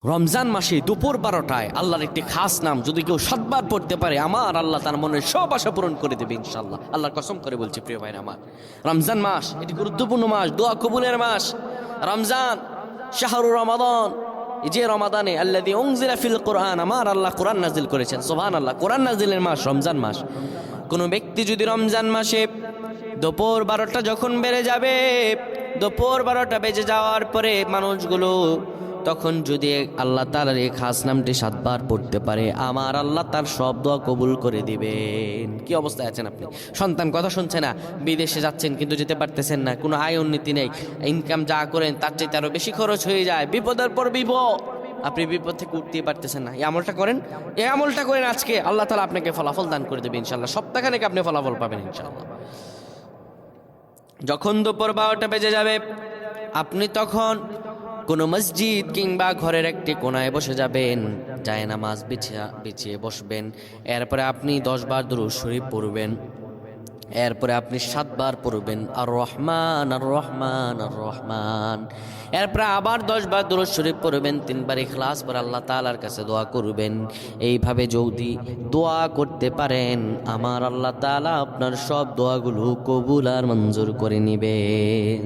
রমজান মাসে দুপুর 12টায় আল্লাহর একটি খাস নাম যদি কেউ 7 বার পড়তে পারে, আমার আল্লাহ তার মনের সব আশা পূরণ করে দেবে ইনশাআল্লাহ। আল্লাহর কসম করে বলছি প্রিয় ভাইরা আমার, রমজান মাস এটি গুরুত্বপূর্ণ মাস, দোয়া কবুলের মাস। রমজান শাহরুর রমাদান, এই যে রমাদানে আল্লাযী উনজিলা ফিল কোরআন, আমার আল্লাহ কোরআন নাজিল করেছেন। সুবহানাল্লাহ, কোরআন নাজিলের মাস রমজান মাস। কোনো ব্যক্তি যদি রমজান মাসে দুপুর 12টা যখন বেড়ে যাবে, দুপুর 12টা বেজে যাওয়ার পরে মানুষগুলো তখন যদি আল্লাহ তাআলার এই খাস নামটি 7 বার পড়তে পারে, আমার আল্লাহ তার সব দোয়া কবুল করে দিবেন। কি অবস্থায় আছেন আপনি? সন্তান কথা শুনছে না, বিদেশে যাচ্ছেন কিন্তু যেতে পারতেছেন না, কোনো আয় উন্নতি নেই, ইনকাম যা করেন তার চাইতে আরও বেশি খরচ হয়ে যায়, বিপদের পর বিপদ, আপনি বিপদ থেকে উঠতেই পারতেছেন না। এই আমলটা করেন, এই আমলটা করেন, আজকে আল্লাহ তাআলা আপনাকে ফলাফল দান করে দেবে ইনশাআল্লাহ। সপ্তাহখানেক আপনি ফলাফল পাবেন ইনশাআল্লাহ। যখন দুপুর 12টা বেজে যাবে, আপনি তখন কোনো মসজিদ কিংবা ঘরের একটি কোনায় বসে যাবেন, যায় নামাজ বিছিয়ে বসবেন। এরপরে আপনি 10 বার দুরূদ শরীফ পড়বেন। এরপরে আপনি 7 বার পড়বেন আর রহমান আর রহমান আর রহমান। এরপরে আবার 10 বার দুরূদ শরীফ পড়বেন, 3 বার ইখলাস পড়ে আল্লাহ তাআলার কাছে দোয়া করবেন। এইভাবে যদি দোয়া করতে পারেন, আমার আল্লাহ তাআলা আপনার সব দোয়াগুলো কবুল আর মঞ্জুর করে নেবেন।